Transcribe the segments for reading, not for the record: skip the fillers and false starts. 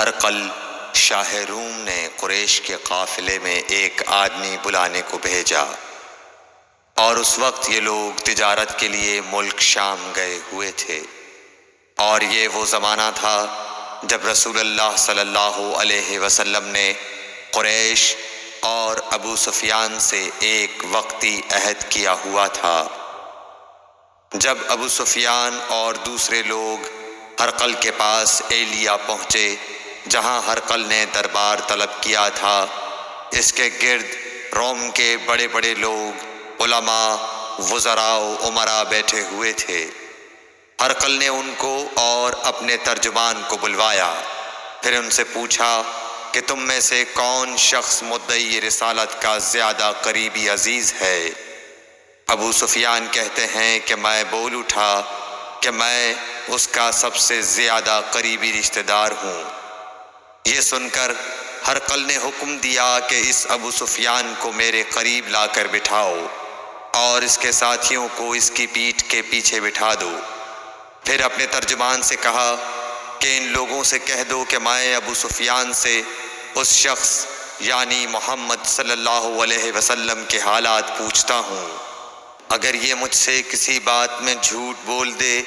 ہرقل شاہ روم نے قریش کے قافلے میں ایک آدمی بلانے کو بھیجا، اور اس وقت یہ لوگ تجارت کے لیے ملک شام گئے ہوئے تھے، اور یہ وہ زمانہ تھا جب رسول اللہ صلی اللہ علیہ وسلم نے قریش اور ابو سفیان سے ایک وقتی عہد کیا ہوا تھا۔ جب ابو سفیان اور دوسرے لوگ ہرقل کے پاس ایلیا پہنچے جہاں ہرقل نے دربار طلب کیا تھا، اس کے گرد روم کے بڑے بڑے لوگ، علماء، وزراء و امراء بیٹھے ہوئے تھے۔ ہرقل نے ان کو اور اپنے ترجمان کو بلوایا، پھر ان سے پوچھا کہ تم میں سے کون شخص مدعی رسالت کا زیادہ قریبی عزیز ہے؟ ابو سفیان کہتے ہیں کہ میں بول اٹھا کہ میں اس کا سب سے زیادہ قریبی رشتہ دار ہوں۔ یہ سن کر ہرقل نے حکم دیا کہ اس ابو سفیان کو میرے قریب لا کر بٹھاؤ اور اس کے ساتھیوں کو اس کی پیٹھ کے پیچھے بٹھا دو۔ پھر اپنے ترجمان سے کہا کہ ان لوگوں سے کہہ دو کہ میں ابو سفیان سے اس شخص یعنی محمد صلی اللہ علیہ وسلم کے حالات پوچھتا ہوں، اگر یہ مجھ سے کسی بات میں جھوٹ بول دے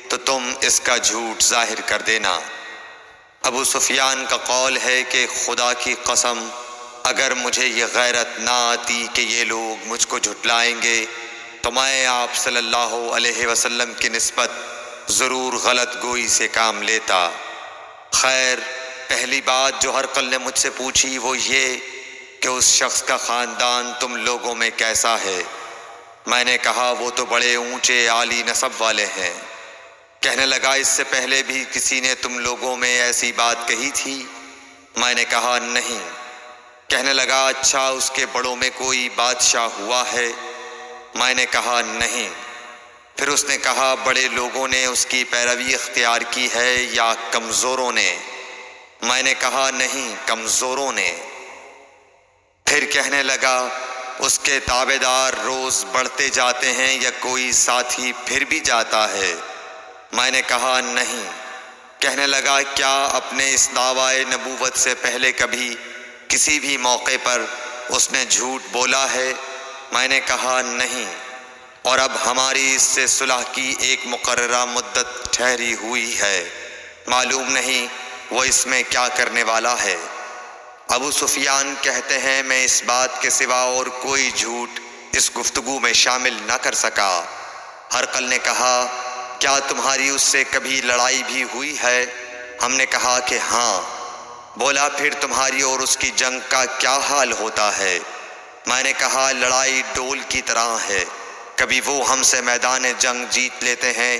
تو تم اس کا جھوٹ ظاہر کر دینا۔ ابو سفیان کا قول ہے کہ خدا کی قسم اگر مجھے یہ غیرت نہ آتی کہ یہ لوگ مجھ کو جھٹلائیں گے تو میں آپ صلی اللہ علیہ وسلم کی نسبت ضرور غلط گوئی سے کام لیتا۔ خیر، پہلی بات جو ہرقل نے مجھ سے پوچھی وہ یہ کہ اس شخص کا خاندان تم لوگوں میں کیسا ہے؟ میں نے کہا وہ تو بڑے اونچے عالی نسب والے ہیں۔ کہنے لگا اس سے پہلے بھی کسی نے تم لوگوں میں ایسی بات کہی تھی؟ میں نے کہا نہیں۔ کہنے لگا اچھا اس کے بڑوں میں کوئی بادشاہ ہوا ہے؟ میں نے کہا نہیں۔ پھر اس نے کہا بڑے لوگوں نے اس کی پیروی اختیار کی ہے یا کمزوروں نے؟ میں نے کہا نہیں، کمزوروں نے۔ پھر کہنے لگا اس کے تابعدار روز بڑھتے جاتے ہیں یا کوئی ساتھی پھر بھی جاتا ہے؟ میں نے کہا نہیں۔ کہنے لگا کیا اپنے اس دعوی نبوت سے پہلے کبھی کسی بھی موقع پر اس نے جھوٹ بولا ہے؟ میں نے کہا نہیں، اور اب ہماری اس سے صلح کی ایک مقررہ مدت ٹھہری ہوئی ہے، معلوم نہیں وہ اس میں کیا کرنے والا ہے۔ ابو سفیان کہتے ہیں میں اس بات کے سوا اور کوئی جھوٹ اس گفتگو میں شامل نہ کر سکا۔ ہرقل نے کہا کیا تمہاری اس سے کبھی لڑائی بھی ہوئی ہے؟ ہم نے کہا کہ ہاں۔ بولا پھر تمہاری اور اس کی جنگ کا کیا حال ہوتا ہے؟ میں نے کہا لڑائی ڈول کی طرح ہے، کبھی وہ ہم سے میدان جنگ جیت لیتے ہیں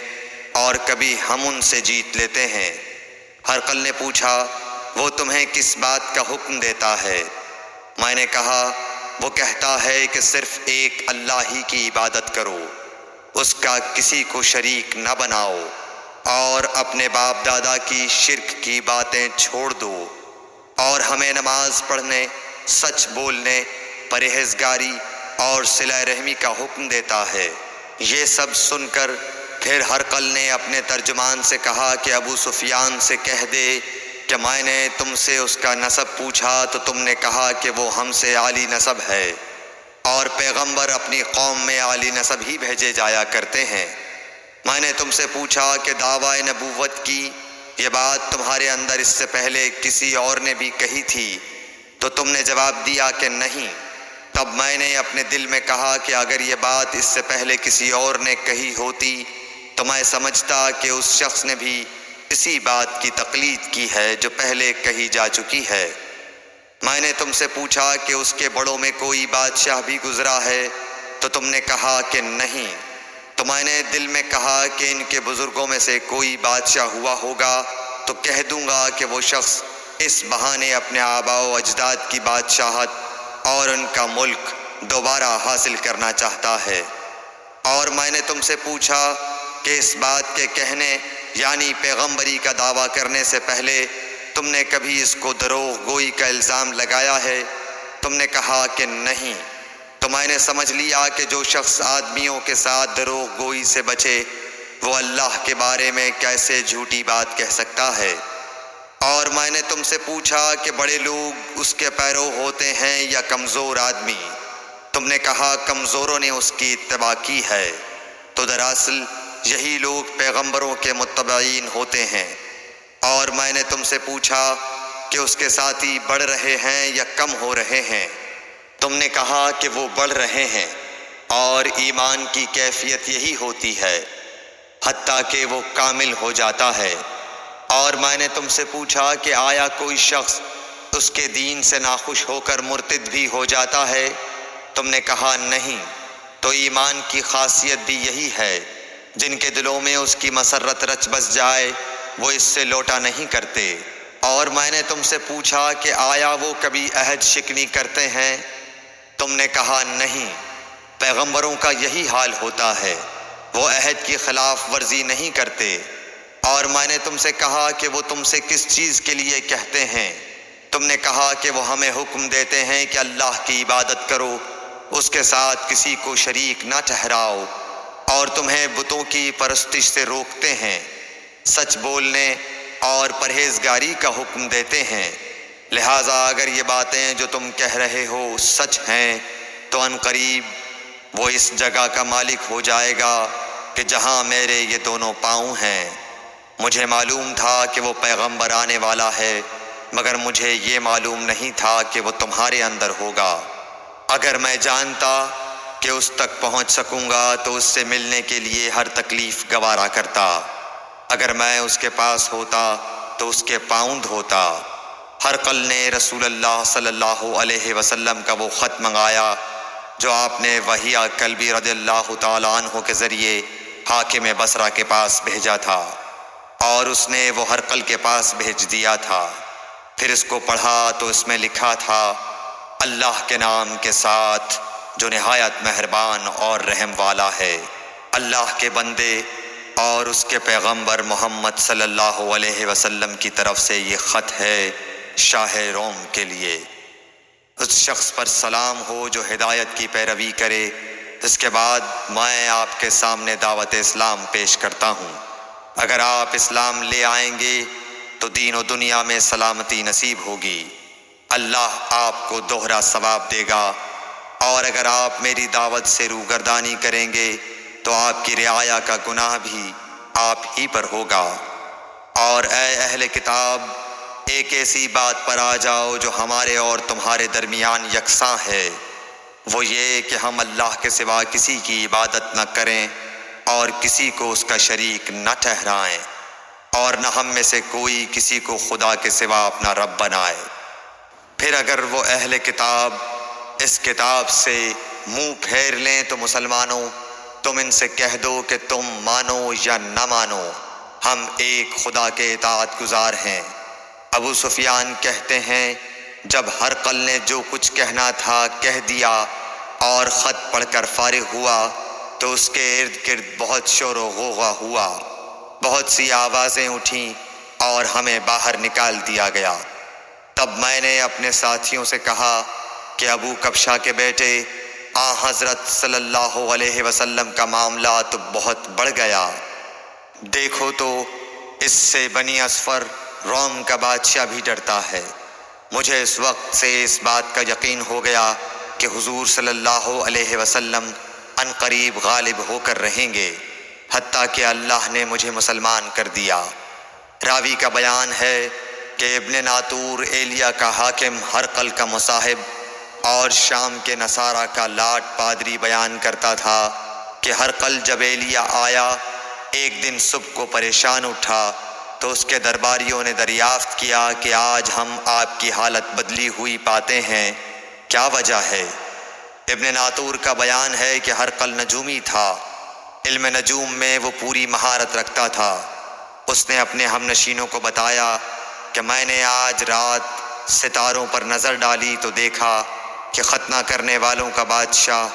اور کبھی ہم ان سے جیت لیتے ہیں۔ ہرقل نے پوچھا وہ تمہیں کس بات کا حکم دیتا ہے؟ میں نے کہا وہ کہتا ہے کہ صرف ایک اللہ ہی کی عبادت کرو، اس کا کسی کو شریک نہ بناؤ، اور اپنے باپ دادا کی شرک کی باتیں چھوڑ دو، اور ہمیں نماز پڑھنے، سچ بولنے، پرہیزگاری اور صلہ رحمی کا حکم دیتا ہے۔ یہ سب سن کر پھر ہرقل نے اپنے ترجمان سے کہا کہ ابو سفیان سے کہہ دے کہ میں نے تم سے اس کا نسب پوچھا تو تم نے کہا کہ وہ ہم سے عالی نسب ہے، اور پیغمبر اپنی قوم میں عالی نسب ہی بھیجے جایا کرتے ہیں۔ میں نے تم سے پوچھا کہ دعوی نبوت کی یہ بات تمہارے اندر اس سے پہلے کسی اور نے بھی کہی تھی؟ تو تم نے جواب دیا کہ نہیں۔ تب میں نے اپنے دل میں کہا کہ اگر یہ بات اس سے پہلے کسی اور نے کہی ہوتی تو میں سمجھتا کہ اس شخص نے بھی اسی بات کی تقلید کی ہے جو پہلے کہی جا چکی ہے۔ میں نے تم سے پوچھا کہ اس کے بڑوں میں کوئی بادشاہ بھی گزرا ہے؟ تو تم نے کہا کہ نہیں۔ تو میں نے دل میں کہا کہ ان کے بزرگوں میں سے کوئی بادشاہ ہوا ہوگا تو کہہ دوں گا کہ وہ شخص اس بہانے اپنے آباء و اجداد کی بادشاہت اور ان کا ملک دوبارہ حاصل کرنا چاہتا ہے۔ اور میں نے تم سے پوچھا کہ اس بات کے کہنے یعنی پیغمبری کا دعویٰ کرنے سے پہلے تم نے کبھی اس کو دروغ گوئی کا الزام لگایا ہے؟ تم نے کہا کہ نہیں۔ تو میں نے سمجھ لیا کہ جو شخص آدمیوں کے ساتھ دروغ گوئی سے بچے وہ اللہ کے بارے میں کیسے جھوٹی بات کہہ سکتا ہے۔ اور میں نے تم سے پوچھا کہ بڑے لوگ اس کے پیرو ہوتے ہیں یا کمزور آدمی؟ تم نے کہا کمزوروں نے اس کی اتباع کی ہے۔ تو دراصل یہی لوگ پیغمبروں کے متبعین ہوتے ہیں۔ اور میں نے تم سے پوچھا کہ اس کے ساتھی بڑھ رہے ہیں یا کم ہو رہے ہیں؟ تم نے کہا کہ وہ بڑھ رہے ہیں، اور ایمان کی کیفیت یہی ہوتی ہے حتیٰ کہ وہ کامل ہو جاتا ہے۔ اور میں نے تم سے پوچھا کہ آیا کوئی شخص اس کے دین سے ناخوش ہو کر مرتد بھی ہو جاتا ہے؟ تم نے کہا نہیں۔ تو ایمان کی خاصیت بھی یہی ہے، جن کے دلوں میں اس کی مسرت رچ بس جائے وہ اس سے لوٹا نہیں کرتے۔ اور میں نے تم سے پوچھا کہ آیا وہ کبھی عہد شکنی کرتے ہیں؟ تم نے کہا نہیں۔ پیغمبروں کا یہی حال ہوتا ہے، وہ عہد کی خلاف ورزی نہیں کرتے۔ اور میں نے تم سے کہا کہ وہ تم سے کس چیز کے لیے کہتے ہیں؟ تم نے کہا کہ وہ ہمیں حکم دیتے ہیں کہ اللہ کی عبادت کرو، اس کے ساتھ کسی کو شریک نہ ٹھہراؤ، اور تمہیں بتوں کی پرستش سے روکتے ہیں، سچ بولنے اور پرہیزگاری کا حکم دیتے ہیں۔ لہٰذا اگر یہ باتیں جو تم کہہ رہے ہو سچ ہیں تو ان قریب وہ اس جگہ کا مالک ہو جائے گا کہ جہاں میرے یہ دونوں پاؤں ہیں۔ مجھے معلوم تھا کہ وہ پیغمبر آنے والا ہے، مگر مجھے یہ معلوم نہیں تھا کہ وہ تمہارے اندر ہوگا۔ اگر میں جانتا کہ اس تک پہنچ سکوں گا تو اس سے ملنے کے لیے ہر تکلیف گوارا کرتا۔ اگر میں اس کے پاس ہوتا تو اس کے پاؤں دھوتا۔ ہرقل نے رسول اللہ صلی اللہ علیہ وسلم کا وہ خط منگایا جو آپ نے وحیہ کلبی رضی اللہ تعالیٰ عنہ کے ذریعے حاکم بصرہ کے پاس بھیجا تھا، اور اس نے وہ ہرقل کے پاس بھیج دیا تھا۔ پھر اس کو پڑھا تو اس میں لکھا تھا، اللہ کے نام کے ساتھ جو نہایت مہربان اور رحم والا ہے۔ اللہ کے بندے اور اس کے پیغمبر محمد صلی اللہ علیہ وسلم کی طرف سے یہ خط ہے شاہ روم کے لیے۔ اس شخص پر سلام ہو جو ہدایت کی پیروی کرے۔ اس کے بعد میں آپ کے سامنے دعوت اسلام پیش کرتا ہوں۔ اگر آپ اسلام لے آئیں گے تو دین و دنیا میں سلامتی نصیب ہوگی، اللہ آپ کو دوہرا ثواب دے گا۔ اور اگر آپ میری دعوت سے روگردانی کریں گے تو آپ کی رعایا کا گناہ بھی آپ ہی پر ہوگا۔ اور اے اہل کتاب، ایک ایسی بات پر آ جاؤ جو ہمارے اور تمہارے درمیان یکساں ہے، وہ یہ کہ ہم اللہ کے سوا کسی کی عبادت نہ کریں اور کسی کو اس کا شریک نہ ٹھہرائیں، اور نہ ہم میں سے کوئی کسی کو خدا کے سوا اپنا رب بنائے۔ پھر اگر وہ اہل کتاب اس کتاب سے منہ پھیر لیں تو مسلمانوں، تم ان سے کہہ دو کہ تم مانو یا نہ مانو، ہم ایک خدا کے اطاعت گزار ہیں۔ ابو سفیان کہتے ہیں، جب ہرقل نے جو کچھ کہنا تھا کہہ دیا اور خط پڑھ کر فارغ ہوا تو اس کے ارد گرد بہت شور و غوغا ہوا، بہت سی آوازیں اٹھیں اور ہمیں باہر نکال دیا گیا۔ تب میں نے اپنے ساتھیوں سے کہا کہ ابو کبشہ کے بیٹے حضرت صلی اللہ علیہ وسلم کا معاملہ تو بہت بڑھ گیا۔ دیکھو تو اس سے بنی اصفر روم کا بادشاہ بھی ڈرتا ہے۔ مجھے اس وقت سے اس بات کا یقین ہو گیا کہ حضور صلی اللہ علیہ وسلم ان قریب غالب ہو کر رہیں گے، حتیٰ کہ اللہ نے مجھے مسلمان کر دیا۔ راوی کا بیان ہے کہ ابن ناطور ایلیا کا حاکم ہرقل کا مصاحب اور شام کے نصارہ کا لاٹ پادری بیان کرتا تھا کہ ہرقل جب ایلیا آیا ایک دن صبح کو پریشان اٹھا تو اس کے درباریوں نے دریافت کیا کہ آج ہم آپ کی حالت بدلی ہوئی پاتے ہیں، کیا وجہ ہے؟ ابن ناطور کا بیان ہے کہ ہرقل نجومی تھا، علم نجوم میں وہ پوری مہارت رکھتا تھا۔ اس نے اپنے ہم نشینوں کو بتایا کہ میں نے آج رات ستاروں پر نظر ڈالی تو دیکھا کہ ختنہ کرنے والوں کا بادشاہ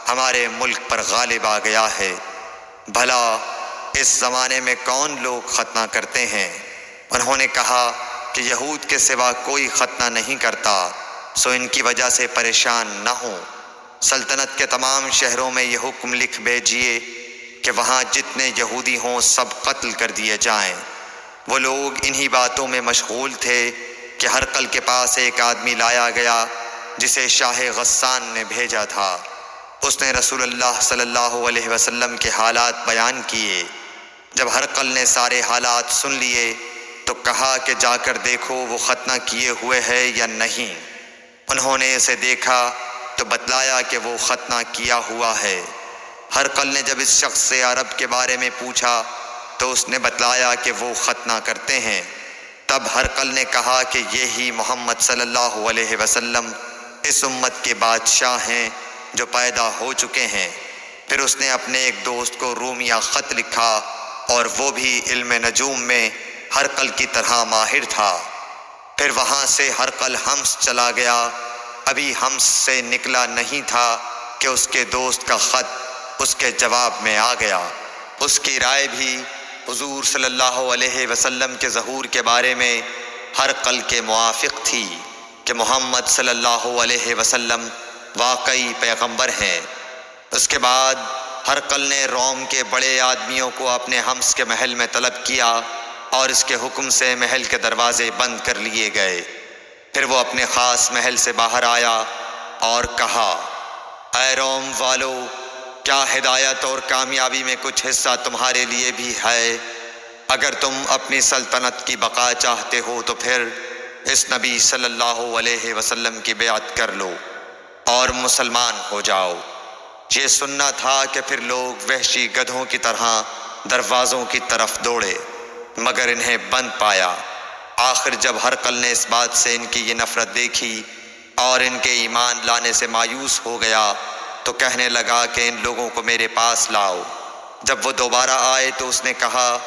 ہمارے ملک پر غالب آ گیا ہے۔ بھلا اس زمانے میں کون لوگ ختنہ کرتے ہیں؟ انہوں نے کہا کہ یہود کے سوا کوئی ختنہ نہیں کرتا، سو ان کی وجہ سے پریشان نہ ہوں۔ سلطنت کے تمام شہروں میں یہ حکم لکھ بھیجیے کہ وہاں جتنے یہودی ہوں سب قتل کر دیے جائیں۔ وہ لوگ انہی باتوں میں مشغول تھے کہ ہرقل کے پاس ایک آدمی لایا گیا جسے شاہ غسان نے بھیجا تھا۔ اس نے رسول اللہ صلی اللہ علیہ وسلم کے حالات بیان کیے۔ جب ہرقل نے سارے حالات سن لیے تو کہا کہ جا کر دیکھو وہ ختنہ کیے ہوئے ہے یا نہیں۔ انہوں نے اسے دیکھا تو بتلایا کہ وہ ختنہ کیا ہوا ہے۔ ہرقل نے جب اس شخص سے عرب کے بارے میں پوچھا تو اس نے بتلایا کہ وہ ختنہ کرتے ہیں۔ تب ہرقل نے کہا کہ یہی محمد صلی اللہ علیہ وسلم اس امت کے بادشاہ ہیں جو پیدا ہو چکے ہیں۔ پھر اس نے اپنے ایک دوست کو رومیہ خط لکھا اور وہ بھی علم نجوم میں ہرقل کی طرح ماہر تھا۔ پھر وہاں سے ہرقل حمص چلا گیا۔ ابھی حمص سے نکلا نہیں تھا کہ اس کے دوست کا خط اس کے جواب میں آ گیا۔ اس کی رائے بھی حضور صلی اللہ علیہ وسلم کے ظہور کے بارے میں ہرقل کے موافق تھی کہ محمد صلی اللہ علیہ وسلم واقعی پیغمبر ہیں۔ اس کے بعد ہرقل نے روم کے بڑے آدمیوں کو اپنے حمص کے محل میں طلب کیا اور اس کے حکم سے محل کے دروازے بند کر لیے گئے۔ پھر وہ اپنے خاص محل سے باہر آیا اور کہا، اے روم والو، کیا ہدایت اور کامیابی میں کچھ حصہ تمہارے لیے بھی ہے؟ اگر تم اپنی سلطنت کی بقا چاہتے ہو تو پھر اس نبی صلی اللہ علیہ وسلم کی بیعت کر لو اور مسلمان ہو جاؤ۔ یہ سننا تھا کہ پھر لوگ وحشی گدھوں کی طرح دروازوں کی طرف دوڑے، مگر انہیں بند پایا۔ آخر جب ہرقل نے اس بات سے ان کی یہ نفرت دیکھی اور ان کے ایمان لانے سے مایوس ہو گیا تو کہنے لگا کہ ان لوگوں کو میرے پاس لاؤ۔ جب وہ دوبارہ آئے تو اس نے کہا،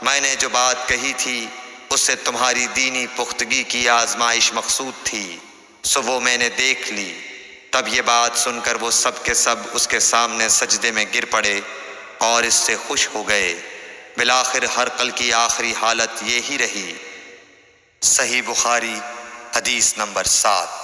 میں نے جو بات کہی تھی اس سے تمہاری دینی پختگی کی آزمائش مقصود تھی، سو وہ میں نے دیکھ لی۔ تب یہ بات سن کر وہ سب کے سب اس کے سامنے سجدے میں گر پڑے اور اس سے خوش ہو گئے۔ بالآخر ہرقل کی آخری حالت یہی رہی۔ صحیح بخاری حدیث نمبر 7۔